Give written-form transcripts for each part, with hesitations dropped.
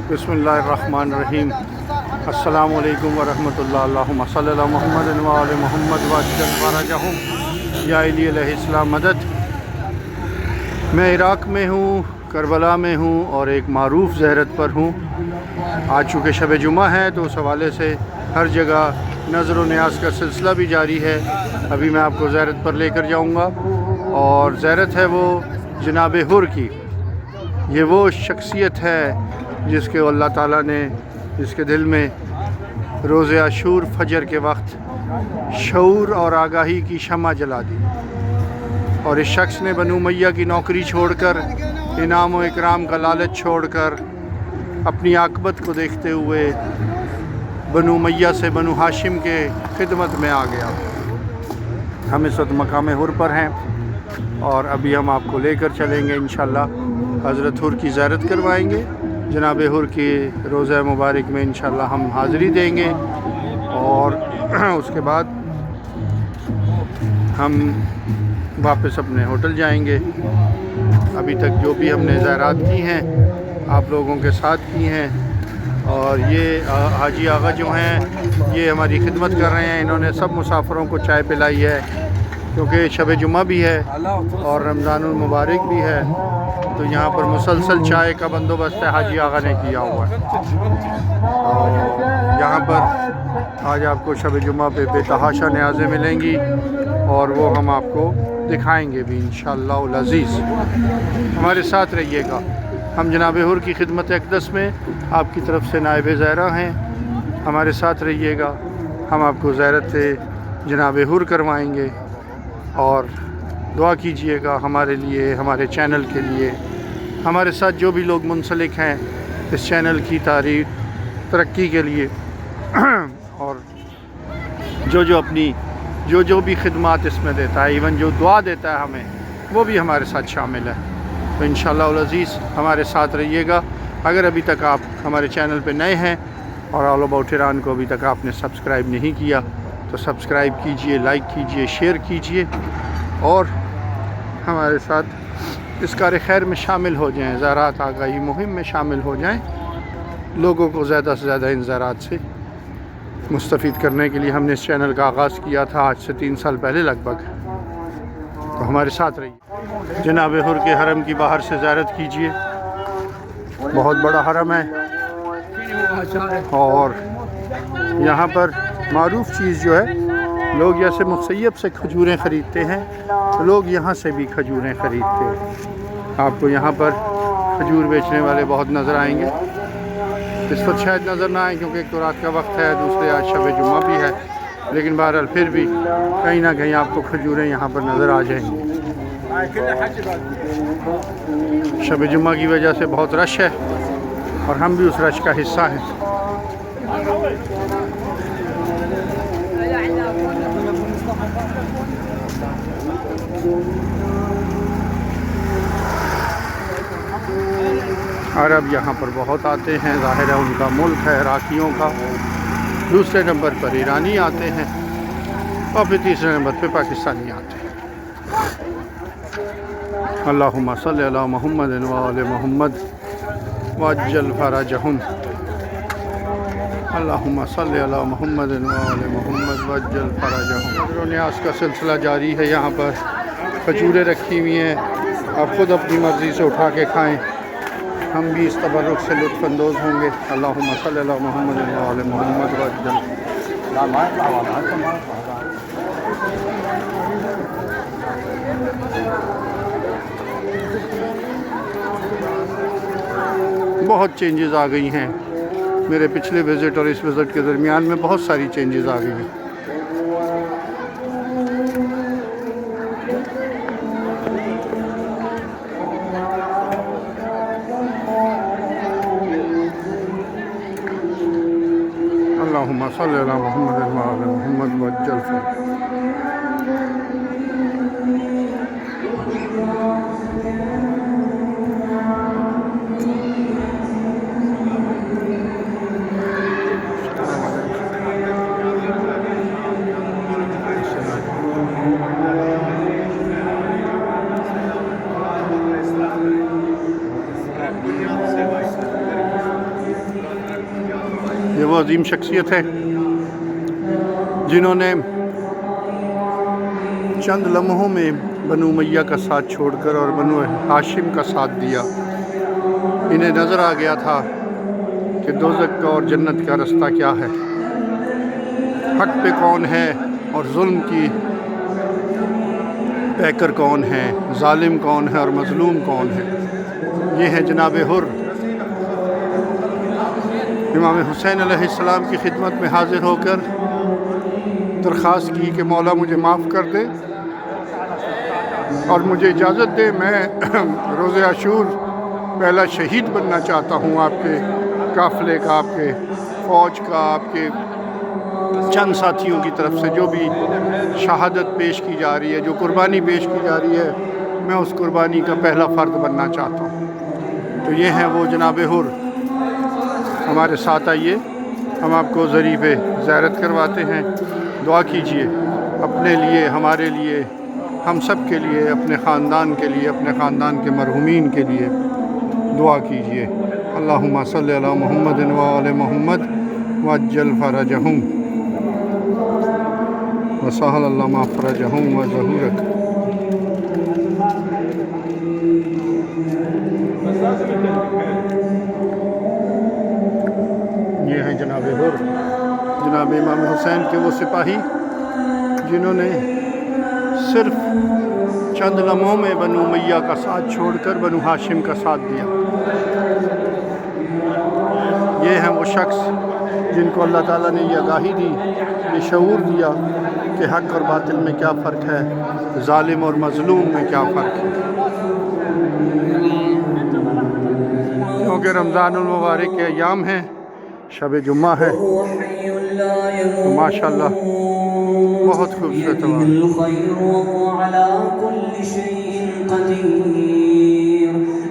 बिस्मिल्लाहिर्रहमानिर्रहीम। अस्सलामु अलैकुम वरहमतुल्लाह। अल्लाहुम्मा सल्लि अला मुहम्मद व आले मुहम्मद वअज्जल फरजहुम या अली अलैहिस्सलाम मदद। मैं इराक़ में हूँ, करबला में हूँ और एक मारूफ़ ज़ियारत पर हूँ। आज चूँकि शब जुमा है तो उस हवाले से हर जगह नज़र व नियाज़ का सिलसिला भी जारी है। अभी मैं आपको ज़ियारत पर लेकर जाऊँगा और ज़ियारत है वो जनाब हुर की। ये वो शख्सियत है जिसके अल्लाह ताला ने जिसके दिल में रोज़े आशूर फजर के वक्त शऊर और आगाही की शम्मा जला दी और इस शख्स ने बनु उमय्या की नौकरी छोड़कर, इनाम व इकराम का लालच छोड़कर, अपनी आक़िबत को देखते हुए बनु उमय्या से बनु हाशिम के खिदमत में आ गया। हम इस वक्त मकाम हुर पर हैं और अभी हम आपको लेकर चलेंगे इंशाअल्लाह। हज़रत हुर की ज़ियारत करवाएंगे। जनाब हुर की रोज़ा मुबारक में इंशाअल्लाह हम हाज़िरी देंगे और उसके बाद हम वापस अपने होटल जाएंगे। अभी तक जो भी हमने ज़ियारत की हैं आप लोगों के साथ की हैं और ये हाजी आगा जो हैं ये हमारी खिदमत कर रहे हैं। इन्होंने सब मुसाफिरों को चाय पिलाई है क्योंकि शब जुमा भी है और रमज़ानुल मुबारक भी है, तो यहाँ पर मुसलसल चाय का बंदोबस्त हाजी आगा ने किया हुआ है। और यहाँ पर आज आपको शब जुमा पे बेतहाशा न्याज़ें मिलेंगी और वो हम आपको दिखाएंगे भी इंशाअल्लाह अज़ीज़। हमारे साथ रहिएगा। हम जनाब हुर की खिदमत अक़दस में आपकी तरफ से नायब ज़ायरा हैं। हमारे साथ रहिएगा। हम आपको ज़ियारत जनाब हुर करवाएंगे और दुआ कीजिएगा हमारे लिए, हमारे चैनल के लिए। हमारे साथ जो भी लोग मुंसलिक हैं इस चैनल की तारीफ़ तरक्की के लिए और जो भी खिदमात इसमें देता है, इवन जो दुआ देता है हमें, वो भी हमारे साथ शामिल है। तो इंशाअल्लाह अज़ीज़ हमारे साथ रहिएगा। अगर अभी तक आप हमारे चैनल पे नए हैं और ऑल अबाउट ईरान को अभी तक आपने सब्सक्राइब नहीं किया तो सब्सक्राइब कीजिए, लाइक कीजिए, शेयर कीजिए और हमारे साथ इस कार खैर में शामिल हो जाएं। ज़राअत आगाही मुहिम में शामिल हो जाएं। लोगों को ज़्यादा से ज़्यादा इन ज़राअत से मुस्तफ़ीद करने के लिए हमने इस चैनल का आगाज़ किया था आज से 3 साल पहले लगभग। तो हमारे साथ रहिए। जनाब हुर के हरम की बाहर से ज़ियारत कीजिए। बहुत बड़ा हरम है और यहाँ पर मारूफ़ चीज़ जो है, लोग जैसे मुसैयब से खजूरें ख़रीदते हैं तो लोग यहाँ से भी खजूरें ख़रीदते हैं। आपको यहाँ पर खजूर बेचने वाले बहुत नज़र आएंगे। इस वक्त शायद नज़र ना आए क्योंकि एक तो रात का वक्त है, दूसरे आज शब जुमा भी है, लेकिन बहरहाल फिर भी कहीं ना कहीं आपको खजूरें यहाँ पर नज़र आ जाएंगी। शब जुमा की वजह से बहुत रश है और हम भी उस रश का हिस्सा हैं। अरब यहाँ पर बहुत आते हैं, ज़ाहिर है उनका मुल्क है इराक़ियों का। दूसरे नंबर पर ईरानी आते हैं और फिर तीसरे नंबर पे पाकिस्तानी आते हैं। अल्लाहुम्मा सल्लि अला मुहम्मद व आले मुहम्मद वअज्जल फरजहुम। अल्लाहुम्मा सल्लि अला मुहम्मद व आले मुहम्मद वअज्जल फरजहुम। नज़र व नियाज़ का सिलसिला जारी है। यहाँ पर खजूरें रखी हुई हैं, आप ख़ुद अपनी मर्ज़ी से उठा के खाएँ। हम भी इस तबर्रुक से लुत्फ़ अंदोज़ होंगे। अल्लाहुम्मा सल्लि अला मुहम्मद व आले मुहम्मद वअज्जल। बहुत चेंजेस आ गई हैं। मेरे पिछले विज़िट और इस विज़िट के दरमियान में बहुत सारी चेंजेस आ गई हैं। अल्लाहुम्मा सल्लि अला मुहम्मद व आले मुहम्मद वअज्जल फरजहुम। یہ وہ عظیم شخصیت ہے جنہوں نے چند لمحوں میں بنو امیہ کا ساتھ چھوڑ کر اور بنو ہاشم کا ساتھ دیا۔ انہیں نظر آ گیا تھا کہ دوزخ کا اور جنت کا رستہ کیا ہے، حق پہ کون ہے اور ظلم کی پیکر کون ہے، ظالم کون ہے اور مظلوم کون ہے۔ یہ ہے جناب حر امام حسین علیہ السلام کی خدمت میں حاضر ہو کر درخواست کی کہ مولا مجھے معاف کر دے اور مجھے اجازت دے، میں روز عاشور پہلا شہید بننا چاہتا ہوں آپ کے قافلے کا، آپ کے فوج کا، آپ کے چند ساتھیوں کی طرف سے جو بھی شہادت پیش کی جا رہی ہے، جو قربانی پیش کی جا رہی ہے، میں اس قربانی کا پہلا فرد بننا چاہتا ہوں۔ تو یہ ہیں وہ جناب حر، ہمارے ساتھ آئیے، ہم آپ کو ظریف زیارت کرواتے ہیں۔ دعا کیجئے اپنے لیے، ہمارے لیے، ہم سب کے لیے، اپنے خاندان کے لیے، اپنے خاندان کے مرحومین کے لیے دعا کیجئے۔ اللہم صلی علی محمد و آل محمد وعجل فرجہم وسہل اللہ مفرجہم وظہورک۔ یہ ہیں جناب حر، جناب امام حسین کے وہ سپاہی جنہوں نے صرف چند لمحوں میں بنو امیہ کا ساتھ چھوڑ کر بنو ہاشم کا ساتھ دیا۔ یہ ہیں وہ شخص جن کو اللہ تعالیٰ نے یہ آگاہی دی، یہ شعور دیا کہ حق اور باطل میں کیا فرق ہے، ظالم اور مظلوم میں کیا فرق ہے۔ کیونکہ رمضان المبارک کے ایام ہیں، شب جمعہ ہے، تو ماشاءاللہ بہت خوبصورت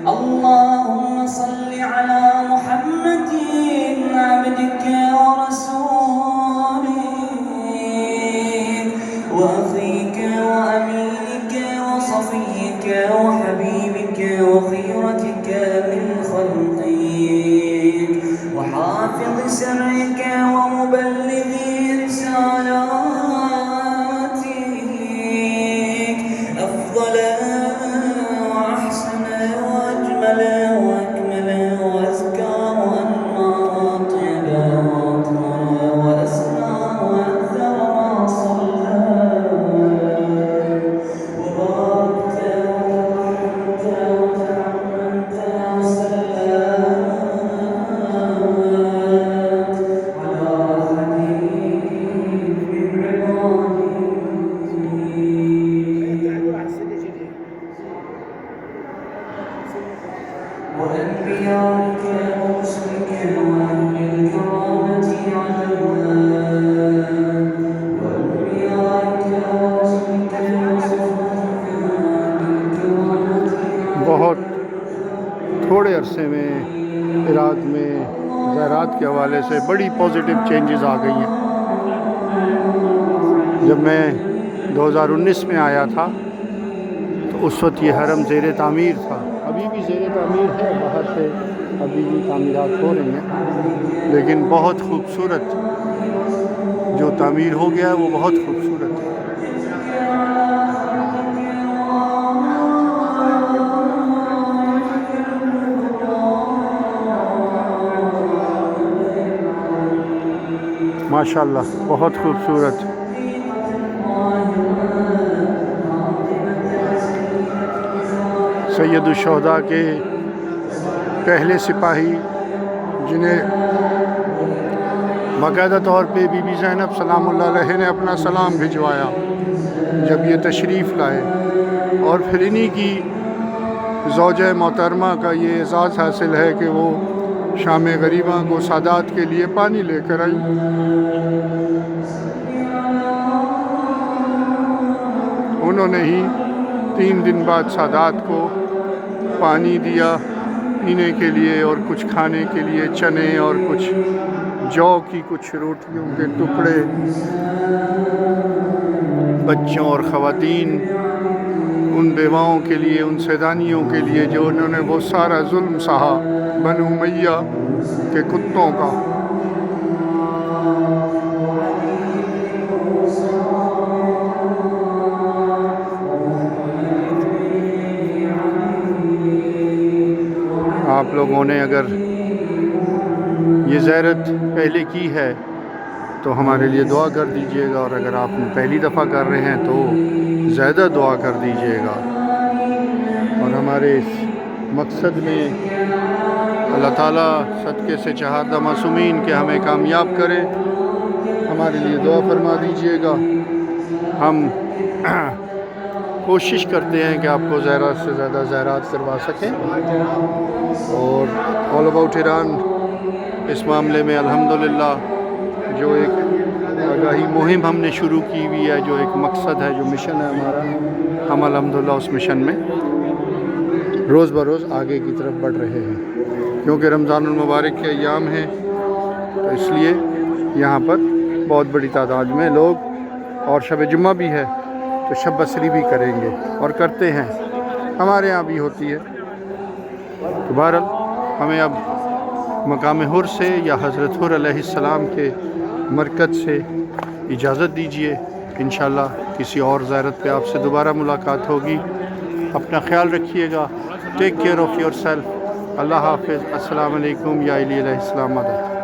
اللهم صل على محمد عبدك ورسولك وأخيك وأمينك وصفيك وحبيبك وخيرتك من خلقك وحافظ سرك ومبلغ رسالاتك أفضل وأحسن وأجمل وأكمل وأزكى وأنمى وأطيب وأطهر وأسمى وأكثر ما صلى وباركت وترحمت وتعمدت وسلمت على حبيب وأنبيائك ورسلك وأهل الكرامة عددا وأنبيائك ورسلك وصفوتك وأهل الكرامة بہت تھوڑے عرصے میں عراق میں زراعت کے حوالے سے بڑی پازیٹیو چینجز آ گئی ہیں۔ جب میں 2019 میں آیا تھا تو اس وقت یہ حرم زیر تعمیر تھا، ابھی بھی زیر تعمیر ہے، باہر سے ابھی بھی تعمیرات ہو رہی ہیں، لیکن بہت خوبصورت جو تعمیر ہو گیا ہے وہ بہت خوبصورت ہے۔ ماشاءاللہ بہت خوبصورت۔ سید الشہداء کے پہلے سپاہی جنہیں باقاعدہ طور پہ بی بی زینب سلام اللہ علیہ نے اپنا سلام بھجوایا جب یہ تشریف لائے، اور پھر انہی کی زوجہ محترمہ کا یہ اعزاز حاصل ہے کہ وہ شام غریباں کو سادات کے لیے پانی لے کر آئی۔ انہوں نے ہی 3 دن بعد سادات کو پانی دیا پینے کے لیے اور کچھ کھانے کے لیے، چنے اور کچھ جو کی کچھ روٹیوں کے ٹکڑے بچوں اور خواتین، ان بیواؤں کے لیے، ان سیدانیوں کے لیے جو انہوں نے وہ سارا ظلم سہا بنو امیہ کے کتوں کا، آپ لوگوں نے اگر یہ زیارت پہلے کی ہے تو ہمارے لیے دعا کر دیجئے گا، اور اگر آپ پہلی دفعہ کر رہے ہیں تو زیادہ دعا کر دیجئے گا، اور ہمارے اس مقصد میں اللہ تعالیٰ صدقے سے چہاردہ معصومین کے ہمیں کامیاب کرے۔ ہمارے لیے دعا فرما دیجئے گا۔ ہم کوشش کرتے ہیں کہ آپ کو زیادہ سے زیادہ زیارات کروا سکیں، اور آل اباؤٹ ایران اس معاملے میں الحمدللہ جو ایک آگاہی مہم ہم نے شروع کی ہوئی ہے، جو ایک مقصد ہے، جو مشن ہے ہمارا، ہم الحمدللہ اس مشن میں روز بروز آگے کی طرف بڑھ رہے ہیں، کیونکہ رمضان المبارک کے ایام ہیں، تو اس لیے یہاں پر بہت بڑی تعداد میں لوگ، اور شب جمعہ بھی ہے تو شب بصری بھی کریں گے اور کرتے ہیں، ہمارے ہاں بھی ہوتی ہے۔ تو بہرحال ہمیں اب مقام حر سے یا حضرت حر علیہ السلام کے مرکز سے اجازت دیجیے، انشاءاللہ کسی اور زیارت پہ آپ سے دوبارہ ملاقات ہوگی۔ اپنا خیال رکھیے گا، take care of yourself, اللہ حافظ، السلام علیکم، یا علی علیہ السلام مدد۔